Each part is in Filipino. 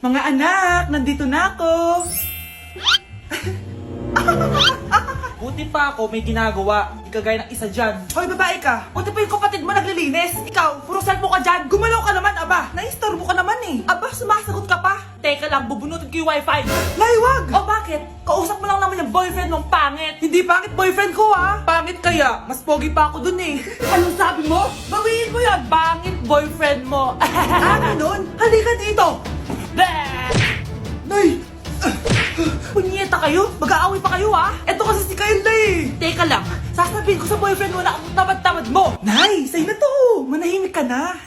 Mga anak, nandito na ako. Buti pa ako may ginagawa. Di kagaya ng isa dyan. Hoy, babae ka. Buti pa yung kapatid mo naglilinis. Ikaw, puro cellphone ka dyan. Gumalaw ka naman, aba. Naistorbo ka naman eh. Aba, sumasagot ka pa. Teka lang, bubunutin ko yung wifi. Laywag! O bakit? Kausap mo lang naman yung boyfriend mong pangit. Hindi pangit boyfriend ko ah. Pangit kaya, mas pogi pa ako dun eh. Anong sabi mo? Bawiin mo yan. Pangit boyfriend mo. Ganun? Halika dito. Nay! Punyeta kayo? Mag-aaway pa kayo ha? Eto kasi si Kyle na eh. Teka lang, sasabihin ko sa boyfriend mo na ang tamad-tamad mo. Nay, sa'yo na to. Manahimik ka na.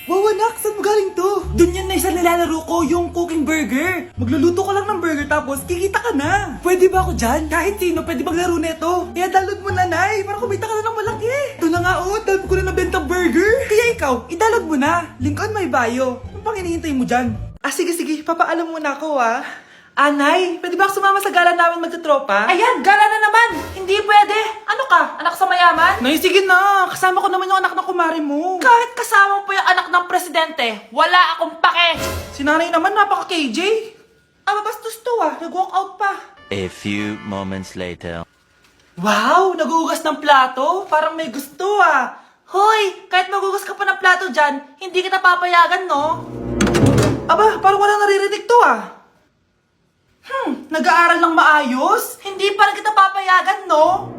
Wow, anak, saan mo galing to? Dun yan na isa nilalaro ko, yung cooking burger. Magluluto ka lang ng burger tapos kikita ka na. Pwede ba ako dyan? Kahit sino pwede maglaro nito. Kaya download mo na, Nay, para kumita ka na ng malaki. Ito na nga, oh, dami ko na nabentang burger. Kaya ikaw, i-download mo na. Link on my bio. Ano pang hinihintay mo dyan? Sige, papaalam muna ako ah. Nay, pwede ba ako sumama sa gala namin magtutropa? Ayan, gala na naman. Hindi pwede. Ano ka? Anak sa mayaman? Nay, sige na. Kasama ko naman yung anak ng kumari mo. Kahit kasama mo pa yung anak ng presidente, wala akong pake. Si nanay naman, napaka-KJ. Bastos to ah. Nag-walk out pa. A few moments later. Wow, nagugas ng plato? Parang may gusto ah. Hoy, kahit magugas ka pa ng plato dyan, hindi kita papayagan, no? Parang walang naririnig to ah. Nag-aaral ng maayos? Hindi pa rin kita papayagan, no?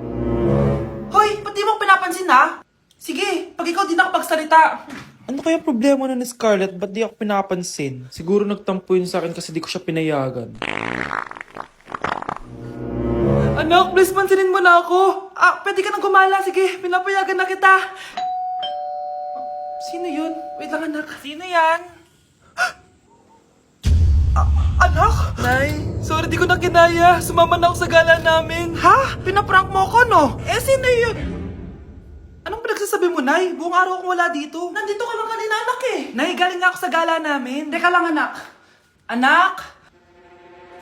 Hoy, ba't di mo pinapansin ha? Sige, pag ikaw di nakapagsalita. Ano kaya problema na ni Scarlett? Ba't di ako pinapansin? Siguro nagtampo yun sa akin kasi di ko siya pinayagan. Anak, please pansinin mo na ako. Pwede ka nang gumala. Sige, pinapayagan na kita. Sino yun? Wait lang anak. Sino yan? Anak? Nay, sorry di ko na kinaya. Sumama na ako sa gala namin. Ha? Pinaprank mo ako, no? Sino yun? Anong pinagsasabi mo, Nay? Buong araw akong wala dito. Nandito ka lang kanina, anak eh. Nay, galing nga ako sa gala namin. Teka lang, anak. Anak?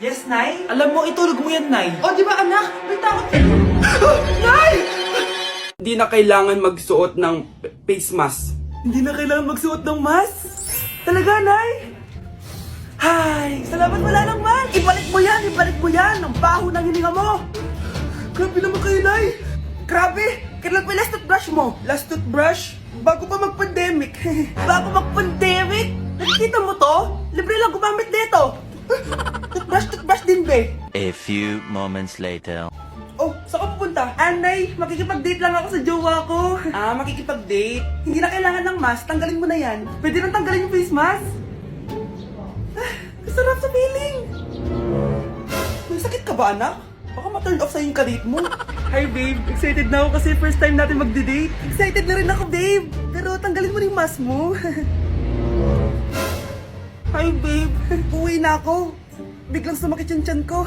Yes, Nay? Alam mo, itulog mo yan, Nay. O, di ba, anak? May takot ka. Nay! Hindi na kailangan magsuot ng face mask. Hindi na kailangan magsuot ng mask? Talaga, Nay? Hay, salamat wala lang man. Ibalik mo yan. Ang baho ng hininga mo. Grabe naman kayo, Nay. Grabe, kailan pa yung last toothbrush mo? Last toothbrush? Bago pa mag-pandemic. Bago mag-pandemic? Nakikita mo to? Libre lang gumamit dito. Toothbrush din, be. A few moments later. Oh, saan ka pupunta? Anay, makikipag-date lang ako sa jowa ko. Makikipag-date? Hindi na kailangan ng mask, tanggalin mo na yan. Pwede nang tanggalin yung face mask? Sarap sa feeling! May sakit ka ba, anak? Baka ma-turn off sa'yo yung karit mo. Hi, babe. Excited na ako kasi first time natin mag-date. Excited na rin ako, babe. Pero tanggalin mo rin yung mask mo. Hi, babe. Uwi na ako. Biglang sumakit yung tiyan ko.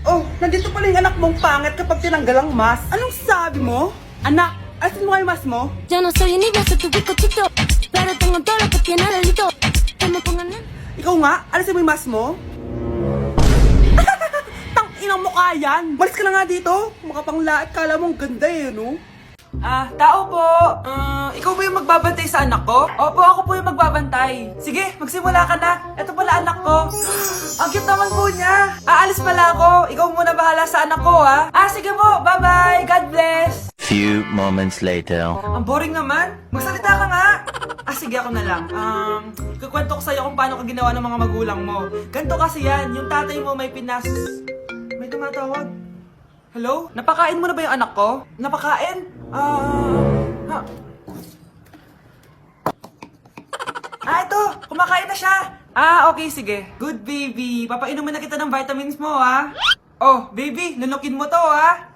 Oh, nandito pala yung anak mong pangit kapag tinanggal ang mask. Anong sabi mo? Anak, asin mo nga yung mask mo? Yo no soy envidioso, tu pico chito, pero tengo todo lo que tiene delito. Que me pongan en... Ikaw nga, alisin mo yung mask mo. Tang-inang mukha yan. Malis ka na nga dito. Makapanglait, kala mong ganda eh, no? Tao po. Ikaw ba yung magbabantay sa anak ko? Opo, ako po yung magbabantay. Sige, magsimula ka na. Ito pala anak ko. Ang cute naman po niya. Aalis pala ako. Ikaw muna bahala sa anak ko, ha? Sige po. Bye-bye. God bless. Few moments later. Ang boring naman. Magsalita ka nga. Sige ako na lang. Kukwento ko sa'yo kung paano ka ginawa ng mga magulang mo. Ganto kasi yan. Yung tatay mo may May tumatawag. Hello? Napakain mo na ba yung anak ko? Napakain? Ito! Kumakain na siya! Okay, sige. Good baby. Papainumin na kita ng vitamins mo, ha? Oh, baby, lunukin mo to, ha?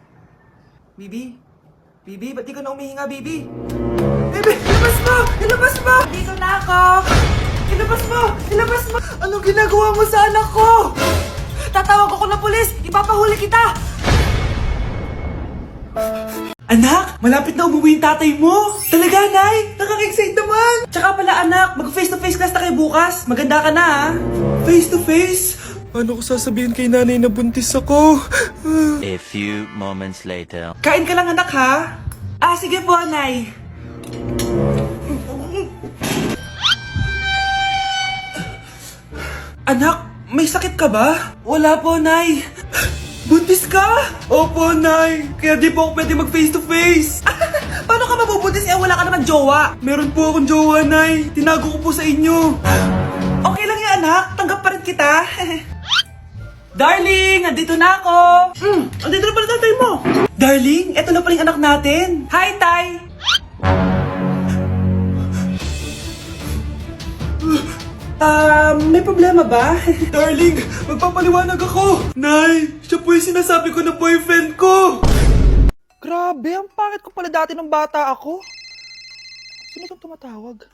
Baby? Baby, ba't di ka na umihinga, baby? Baby, ilabas mo! Ilabas mo! Dito na ako! Ilabas mo! Ilabas mo! Anong ginagawa mo sa anak ko? Tatawag ako ng pulis! Ipapahuli kita! Anak, malapit na umuwi yung tatay mo. Talaga, Nay? Nakaka-excite naman. Tsaka pala, anak, mag-face-to-face class na kayo bukas. Maganda ka na, ha? Face-to-face? Paano ko sasabihin kay nanay na buntis ako? A few moments later. Kain ka lang, anak, ha? Sige po, Nay. Anak, may sakit ka ba? Wala po, Nay. Buntis ka? Opo, Nay. Kaya di po ako pwede mag face to face. Paano ka mabubuntis wala ka naman jowa? Meron po akong jowa, Nay. Tinago ko po sa inyo. Okay lang yan, anak. Tanggap pa rin kita. Darling, andito na ako. Andito na pala tatay mo. Darling, eto na pala yung anak natin. Hi, Tay. May problema ba? Darling, magpapaliwanag ako. Nay, siya po yung sinasabi ko na boyfriend ko. Grabe, ang pangit ko pala dati ng bata ako. Sino itong tumatawag?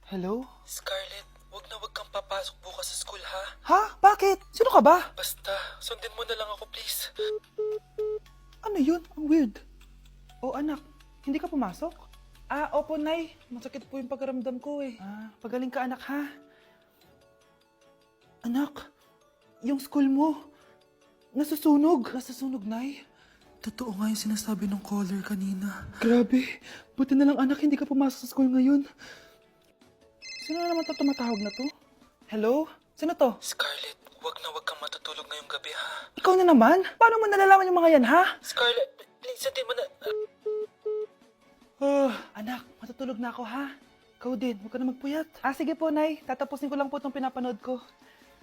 Hello? Scarlett, wag na wag kang papasok bukas sa school, ha? Ha? Bakit? Sino ka ba? Basta, sundin mo na lang ako, please. Ano yun? Ang weird. Oh anak, hindi ka pumasok? Opo, Nay. Masakit po yung pagkaramdam ko eh. Pagaling ka anak ha? Anak, yung school mo, nasusunog. Nasusunog, Nay? Totoo nga yung sinasabi ng caller kanina. Grabe, buti na lang anak hindi ka pumasok sa school ngayon. Sino na naman tumatawag na to? Hello? Sino to? Scarlett, wag na wag kang matutulog ngayong gabi, ha? Ikaw na naman? Paano mo nalalaman yung mga yan ha? Scarlett, please, sundin mo na... Anak, matutulog na ako ha? Ikaw din, huwag ka na magpuyat. Sige po, Nay. Tatapusin ko lang po itong pinapanood ko.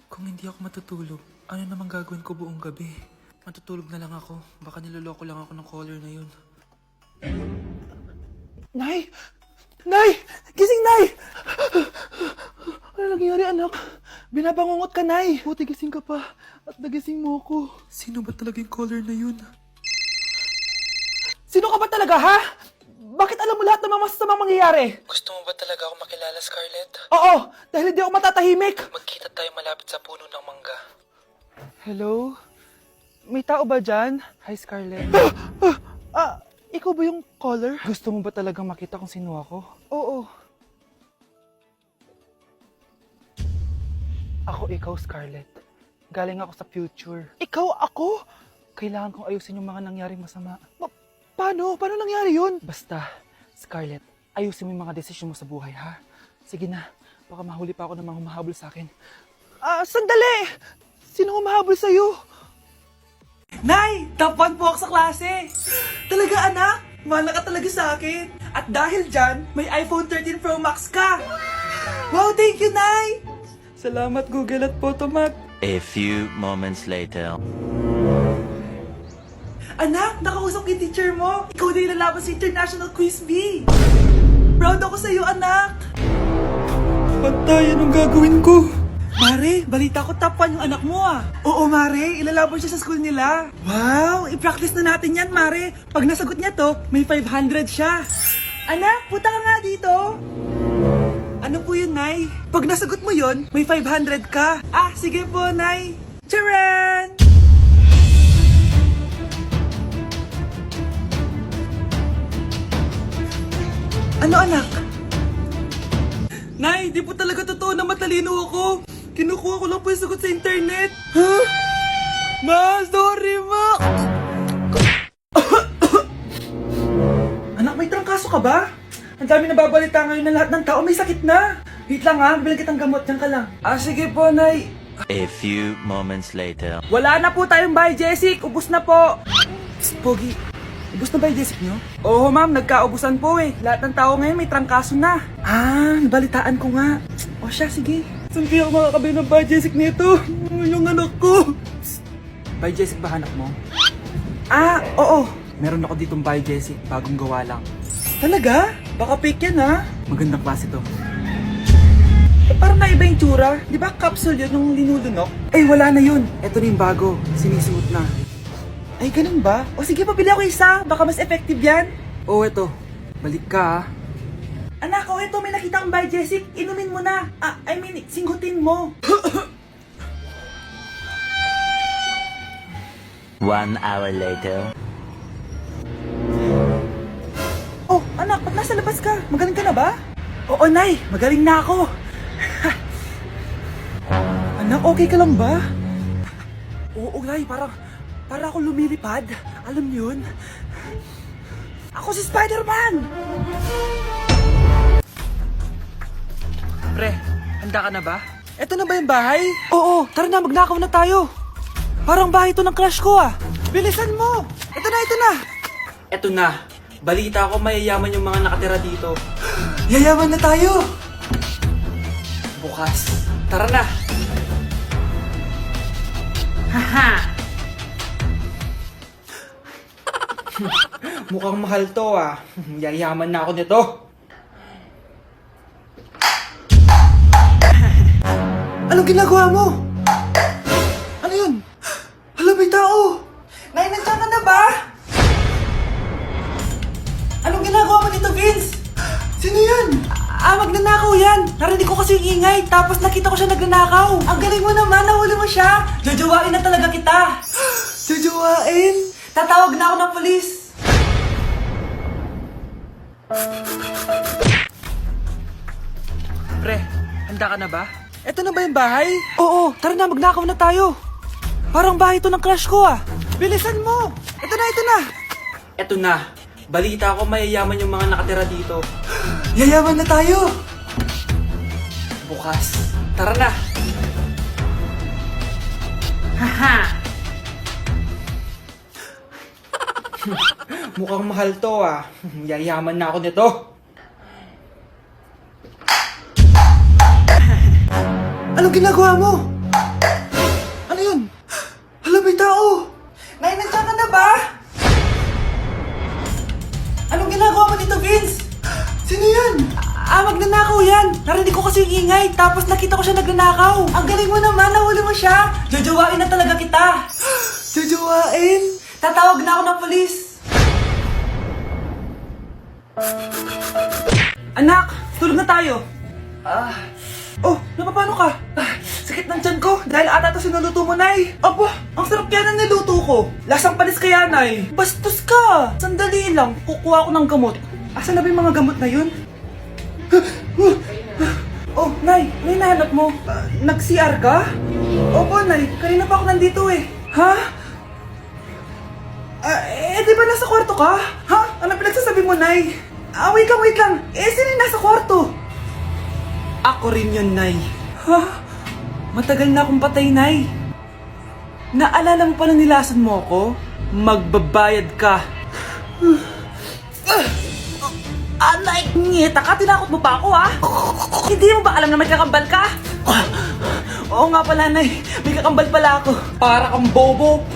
Kung hindi ako matutulog, ano namang gagawin ko buong gabi? Matutulog na lang ako. Baka niloloko lang ako ng caller na yun. Nay! Nay! Gising, Nay! Ano nangyari, anak? Binabangungot ka, Nay. Buti gising ka pa. At nagising mo ako. Sino ba talaga yung caller na yun? Sino ka ba talaga, ha? Bakit alam mo lahat ng mga masasamang mangyayari? Gusto mo ba talaga ako makilala, Scarlett? Oo, dahil hindi ako matatahimik. Magkita tayo malapit sa puno ng mangga. Hello? May tao ba dyan? Hi, Scarlett. Ikaw ba yung caller? Gusto mo ba talagang makita kung sino ako? Oo. Ako ikaw, Scarlett. Galing ako sa future. Ikaw ako? Kailangan kong ayusin yung mga nangyaring masama. Paano? Paano nangyari yun? Basta, Scarlett, ayusin mo yung mga desisyon mo sa buhay, ha? Sige na, baka mahuli pa ako ng mga humahabol sa akin. Sandali! Sino humahabol sa'yo? Nay! Top 1 po ako sa klase! Talaga, anak? Mahal ka talaga sa akin. At dahil dyan, may iPhone 13 Pro Max ka! Wow, thank you, Nay! Salamat, Google at Photomac. A few moments later. Anak, nakausap yung teacher mo. Ikaw na yung lalaban sa International Quiz Bee. Proud ako sa'yo, anak. Patay, anong gagawin ko? Mare, balita ko top 1 yung anak mo ah. Oo, Mare, ilalaban siya sa school nila. Wow, i-practice na natin yan, Mare. Pag nasagot niya to, may 500 siya. Anak, punta ka nga dito. Ano po yun, Nay? Pag nasagot mo yun, may 500 ka. Sige po, Nay. Charan! Ano, anak? Nay, di po talaga totoo na matalino ako. Kinukuha ko lang po yung sagot sa internet. Huh? Ma, sorry, ma! Anak, may trangkaso ka ba? Ang dami nababalita ngayon na lahat ng tao may sakit na. Wait lang ha, bilang kitang gamot. Diyan ka lang. Sige po, Nay. A few moments later. Wala na po tayong Biogesic. Ubus na po. Psst, Pogi. Ubus na Biogesic nyo? Oo, ma'am. Nagkaubusan po eh. Lahat ng tao ngayon may trangkaso na. Nabalitaan ko nga. O siya, sige. Saan kaya ako makakabili ng Biogesic nito? Yung anak ko. Psst. Biogesic ba hanap mo? Oo. Meron ako ditong Biogesic. Bagong gawa lang. Talaga? Baka fake yan ha? Magandang klase to. Parang naiba yung tsura. Di ba capsule yun nung linulunok? Wala na yun. Ito na yung bago. Sinisuot na. Ay, ganun ba? O sige, pabili ako isa. Baka mas effective yan. Eto. Balik ka, ha? Anak, eto. May nakita kang Biogesic. Inumin mo na. Singhutin mo. 1 hour later. Oh, anak, ba't nasa labas ka? Magaling ka na ba? Oo, Nay. Magaling na ako. Anak, okay ka lang ba? Oo, Nay. Para ako lumilipad. Alam niyo yun? Ako si Spider-Man! Pre, handa ka na ba? Eto na ba yung bahay? Oo, tara na, magnakaw na tayo. Parang bahay to ng crush ko ah. Bilisan mo! Ito na, ito na! Eto na. Balita ko mayayaman yung mga nakatira dito. Yayaman na tayo! Bukas. Tara na. Haha! Mukhang mahal to ah. Yayaman na ako nito. Anong ginagawa mo? Ano yun? Hala, may tao! Nay, nandiyan ka na ba? Anong ginagawa mo dito, Vince? Sino yan? Magnanakaw yan. Narinig ko kasi yung ingay, tapos nakita ko siya nagnanakaw. Ang galing mo naman, nahuli mo siya. Jojowain na talaga kita. Jojowain? Tatawag na ako ng polis. Pre, handa ka na ba? Eto na ba yung bahay? Oo, tara na, magnakaw na tayo. Parang bahay to ng crush ko ah. Bilisan mo! Ito na, ito na! Eto na. Balita ko mayayaman yung mga nakatira dito. Yayaman na tayo! Bukas. Tara na. Haha! Mukhang mahal to ah. Yayaman na ako nito. Anong ginagawa mo? Ano yun? Hala, may tao! Nay, nandiyan ka na ba? Anong ginagawa mo dito, Vince? Sino yan? Magnanakaw yan. Narinig ko kasi yung ingay, tapos nakita ko siya nagnanakaw. Ang galing mo naman, nahuli mo siya. Jojowain na talaga kita. Jojowain? Tatawag na ako ng polis. Anak, tulog na tayo. Oh, napapano ka? Sakit ng tiyan ko dahil ata ito sinuluto mo, Nay. Aba, ang sarap kaya na niluto ko. Lasang panis kaya, Nay. Bastos ka. Sandali lang, kukuha ko ng gamot. Asan na ba yung mga gamot na yun? Oh, Nay, ano yung nahanap mo? Nag-CR ka? Opo, Nay. Kanina pa ako nandito eh. Ha? Di ba nasa kwarto ka? Ha? Ano pinagsasabi mo, Nay? Wait lang. Sino yung nasa kwarto? Ako rin yun, Nay. Ha? Matagal na akong patay, Nay. Naalala mo pa na nilasan mo ako? Magbabayad ka. Nay, ngita ka, tinakot mo pa ako, ha? Hindi mo ba alam na may kakambal ka? Oo nga pala, Nay. May kakambal pala ako. Para kang bobo.